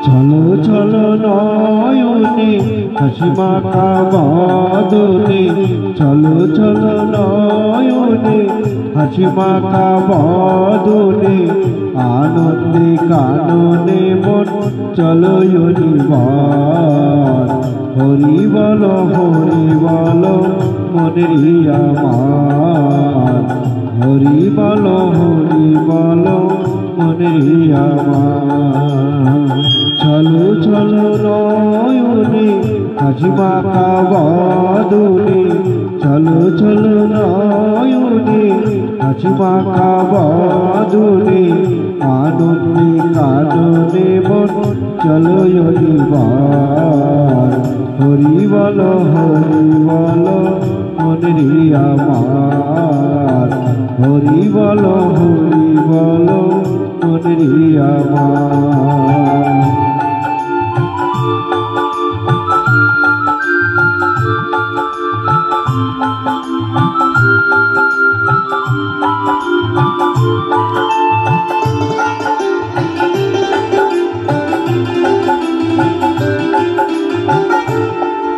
চলো চলো নয়নে হাসি মাখা বদনে, চলো চলো নয়নে হাসি মাখা বদনে, আনন্দে কাননে মন চলো নিবার। হরি বলো মনেরি আমার, হরি বলো মনেরি আমার। চলো চলো নয়নে হাসি মাখা বদনে, চলো চলো নয়নে হাসি মাখা বদনে, আনন্দে কাননে মন চলো নিবার। হরি বলো মনেরি আমার, হরি বলো মনেরি আমার।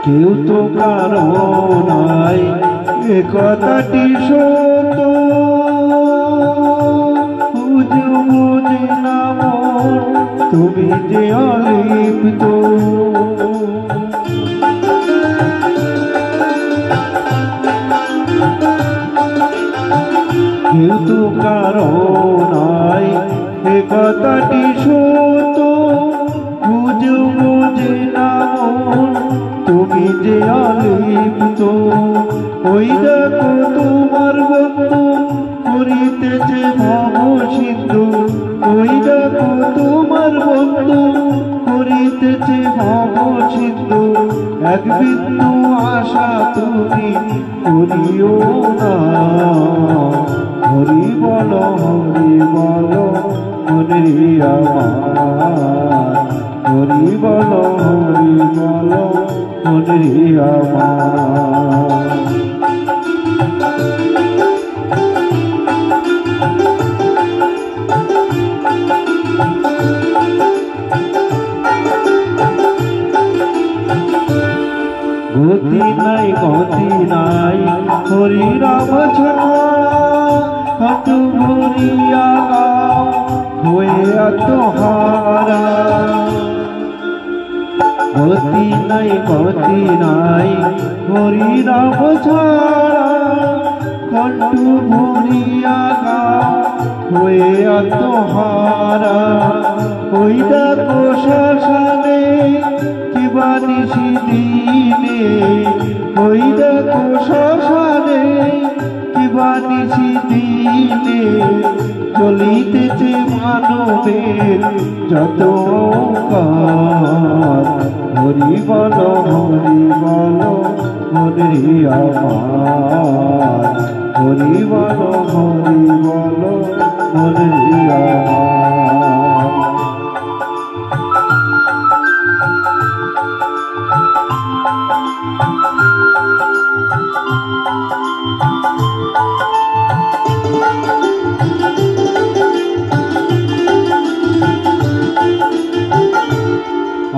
কেউ তো কারো নাই এ কথাটি সত্য, বুঝে না মন তুমি যে অলিপ্ত। কেউ তো কারো নাই এ কথাটি সত্য, বুঝে না মন তুমি যে অলিপ্ত। ওই দেখো তোমার বন্ধু করিতেছে ভব সিন্ধু, ওই দেখো তোমার বন্ধু করিতেছে ভব সিন্ধু। এক বিন্দু আশা তুমি করিও না। হরি বলো মনেরি আমার, হরি বলো মনেরি আমার। গতি নাই হরি রাম ছাড়া, কত ভরিয়া হয়ে আত্মহারা। গতি নাই হরি রাম ছাড়া, কত ভরিয়া হয়ে আত্মহারা। ওই দেখো শ্মশানে কিবা নিশি দিনে, ওই দেখো শ্মশানে কিবা নিশি দিনে, চলিতেছে মানবের যত কাজ। হরি বলো মনেরি আমার, হরি বলো মনেরি আমার।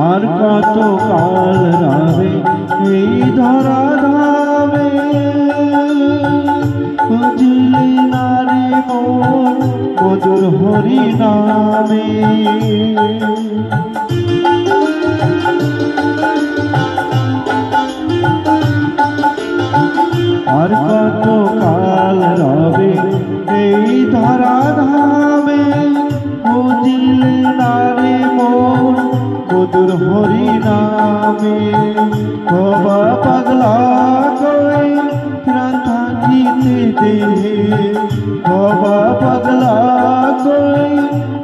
আর কত কাল রাবে এই ধরা ধামে, বুঝলি না রে মন মধুর হরি নামে। আর কত কাল রবে এই ধরা ধামে, বুঝলি না রে মন মধুর হরি নামে। বাবা পাগলা কই প্রাণ থাকিতে দেহে, বাবা পাগলা কই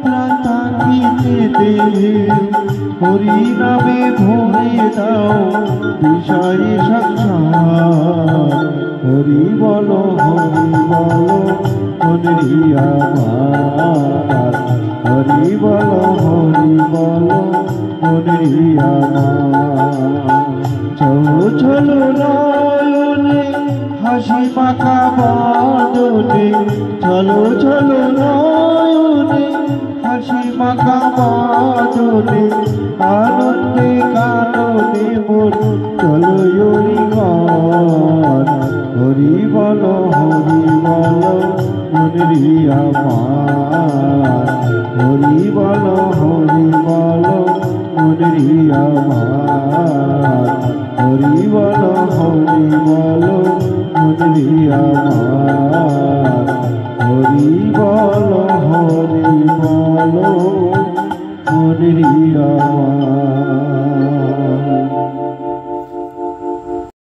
প্রাণ থাকিতে দেহে। হরি নামে ভরে দাও বিষয় সংসার, আমার হরি বল মনেরি আমার চলো চলো নয়নে হাসি পাকা বদনে চলো চলো নয়নে হাসি পাকা বদনে আনন্দে কাননে মোর চলো হরি বল মনেরি আমার হরি বল মনেরি আমার হরি বল মনেরি আমার হরি বল